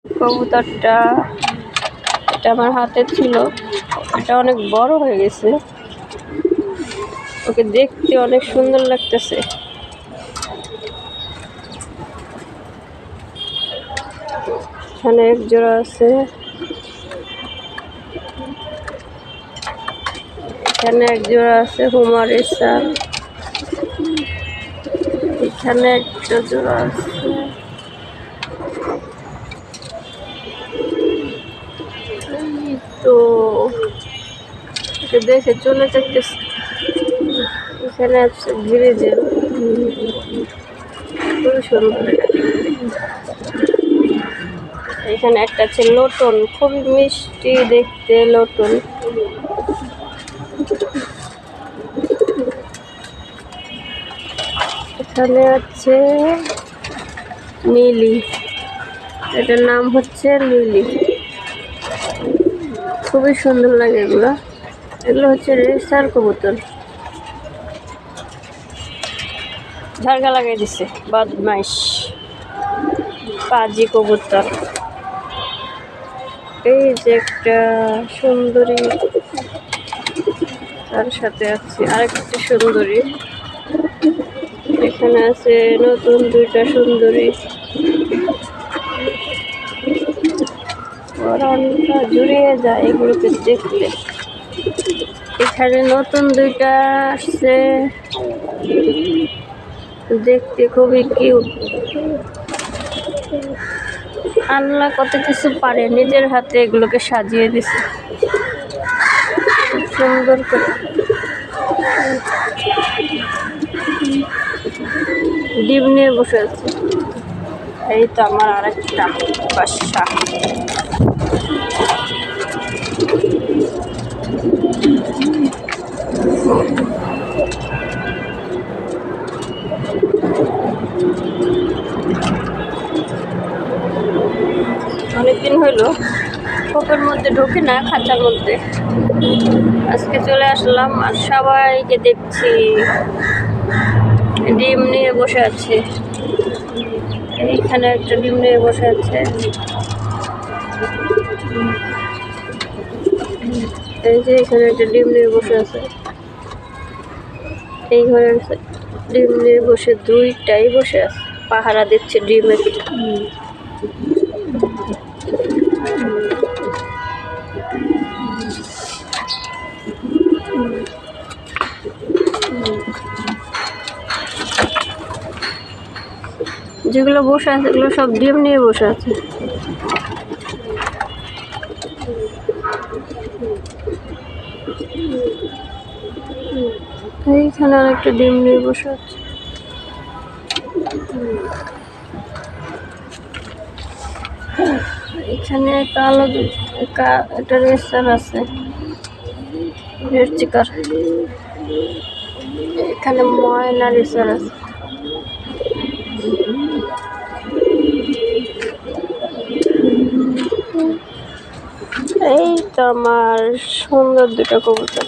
কবুতরটা এটা আমার হাতে ছিল, এটা অনেক বড় হয়ে গেছে, ওকে দেখতে অনেক সুন্দর লাগতেছে। এখানে এক জোড়া আছে, এখানে এক জোড়া আছে হুমারেসার, এখানে একটা জোড়া আছে, তো দেখে চলে যাচ্ছে। এখানে আছে গ্রিজেল, খুবই সুন্দর। এখানে একটা আছে লোটন, খুবই মিষ্টি দেখতে লোটন। এখানে আছে নীলি, এটার নাম হচ্ছে লিলি, খুবই সুন্দর লাগে এগুলো। এগুলো হচ্ছে রেসার কবুতর। ঝাড়গা লাগাই দিছে, বদমাইশ পাজি কবুতর। এই যে একটা সুন্দরী, তার সাথে আছে আরেকটি সুন্দরী। এখানে আছে নতুন দুইটা সুন্দরী, পরানটা জুড়িয়ে যায় এগুলোকে দেখলে। এখানে নতুন দুইটা আসছে, দেখতে খুবই কিউট। আল্লাহ কত কিছু পারে, নিজের হাতে এগুলোকে সাজিয়ে দিছে সুন্দর করে। ডিম নিয়ে বসে আছে। এই তো আমার আরেকটা বাসা। অনেকদিন হইলো খোপের মধ্যে ঢুকে না, খাঁচার মধ্যে। আজকে চলে আসলাম আর সবাইকে দেখছি ডিম নিয়ে বসে আছে। এইখানে একটা ডিম নিয়ে বসে আছে, এই যে এখানে একটা ডিম নিয়ে বসে আছে। এই ঘরে ডিম নিয়ে বসে দুইটাই বসে আছে, পাহারা দিচ্ছে ডিমের। যেগুলো বসে আছে এগুলো সব ডিম নিয়ে বসে আছে। এইখানে আরেকটা ডিম নিয়ে বসে আছে। এখানে কালো একটা রেসার আছে, রেড চিকার। এখানে ময়না রেসার আছে। এই তো আমার সুন্দর দুটো কবুতর।